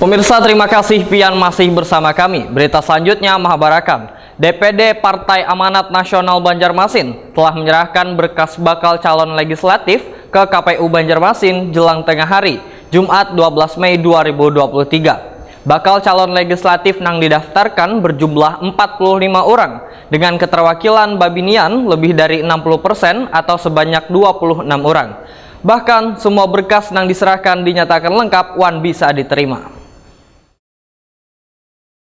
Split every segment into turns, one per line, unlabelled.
Pemirsa, terima kasih pian masih bersama kami. Berita selanjutnya mengabarkan DPD Partai Amanat Nasional Banjarmasin telah menyerahkan berkas bakal calon legislatif ke KPU Banjarmasin jelang tengah hari, Jumat 12 Mei 2023. Bakal calon legislatif yang didaftarkan berjumlah 45 orang dengan keterwakilan Babinian lebih dari 60% atau sebanyak 26 orang. Bahkan semua berkas yang diserahkan dinyatakan lengkap wan bisa diterima.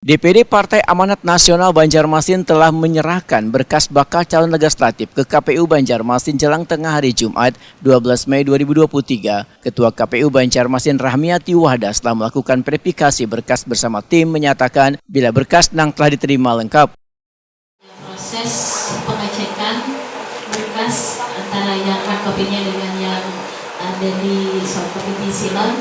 DPD Partai Amanat Nasional Banjarmasin telah menyerahkan berkas bakal calon legislatif ke KPU Banjarmasin jelang tengah hari Jumat 12 Mei 2023. Ketua KPU Banjarmasin Rahmiati Wahdah setelah melakukan verifikasi berkas bersama tim menyatakan bila berkas yang telah diterima lengkap.
Proses pengecekan berkas antara yang hard copy-nya dengan yang ada di soft copy di silon,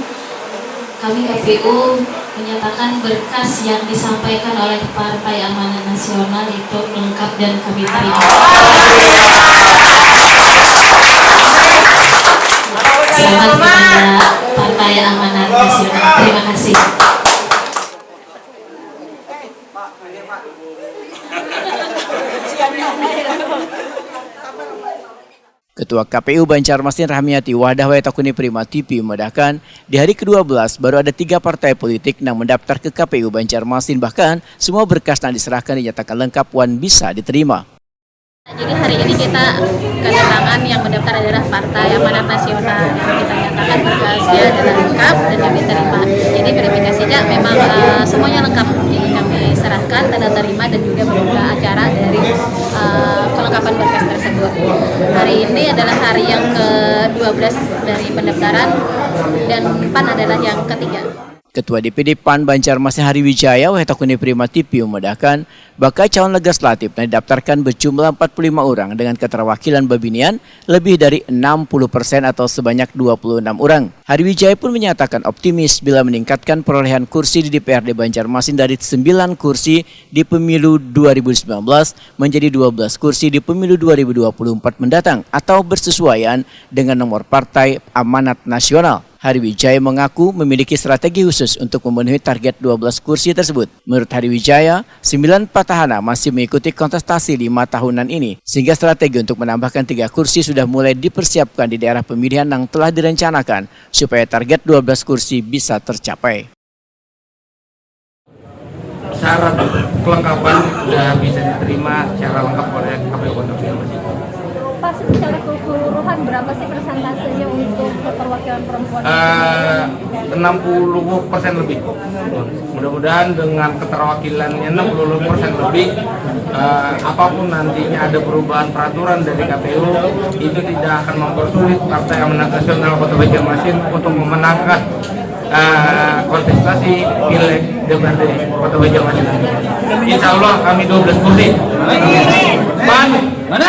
kami KPU menyatakan berkas yang disampaikan oleh Partai Amanat Nasional itu lengkap dan kami terima. Selamat kepada Partai Amanat Nasional. Terima kasih.
Ketua KPU Banjarmasin Rahmiati Wahdah Takuni Prima TV memedahkan di hari ke-12 baru ada 3 partai politik yang mendaftar ke KPU Banjarmasin, bahkan semua berkas yang diserahkan dinyatakan lengkap wan bisa diterima.
Jadi hari ini kita kedatangan yang mendaftar adalah Partai Amanat Nasional. Kita nyatakan berkasnya adalah lengkap dan kami terima. Jadi verifikasinya memang semuanya lengkap. Jadi kami serahkan tanda terima dan juga berita acara dari kelengkapan berkas tersebut. Hari ini adalah hari yang ke-12 dari pendaftaran dan PAN adalah yang ketiga.
Ketua DPD PAN Banjarmasin Hari Wijaya Takuni Prima TV memedahkan bakal calon legislatif yang didaftarkan berjumlah 45 orang dengan keterwakilan Babinian lebih dari 60% atau sebanyak 26 orang. Hari Wijaya pun menyatakan optimis bila meningkatkan perolehan kursi di DPRD Banjarmasin dari 9 kursi di pemilu 2019 menjadi 12 kursi di pemilu 2024 mendatang atau bersesuaian dengan nomor Partai Amanat Nasional. Hari Wijaya mengaku memiliki strategi khusus untuk memenuhi target 12 kursi tersebut. Menurut Hari Wijaya, 9 petahana masih mengikuti kontestasi 5 tahunan ini, sehingga strategi untuk menambahkan 3 kursi sudah mulai dipersiapkan di daerah pemilihan yang telah direncanakan supaya target 12 kursi bisa tercapai.
Syarat kelengkapan sudah bisa diterima secara lengkap oleh KPU Banjarmasin.
Pak, secara keseluruhan berapa sih persentasenya untuk keterwakilan perempuan?
60% lebih. Mudah-mudahan dengan keterwakilannya 60% lebih, apapun nantinya ada perubahan peraturan dari KPU, itu tidak akan mempersulit Partai Amanat Nasional Kota Banjarmasin untuk memenangkan kontestasi pileg DPRD Kota Banjarmasin. Insya Allah kami 12 kursi. Mana?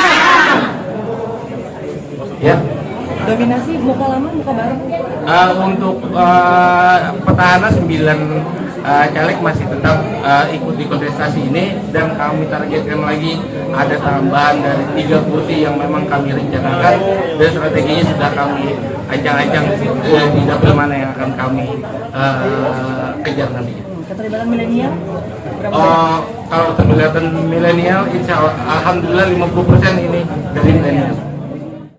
Ya.
Dominasi muka lama, muka baru?
Untuk petahana 9 caleg masih tetap ikut di kontestasi ini, dan kami targetkan lagi ada tambahan dari 3 kursi yang memang kami rencanakan, dan strateginya sudah kami ancang-ancang di dapil mana yang akan kami kejar nantinya.
Keterlibatan milenial?
Kalau keterlibatan milenial, insya Allah, alhamdulillah 50% ini dari milenial.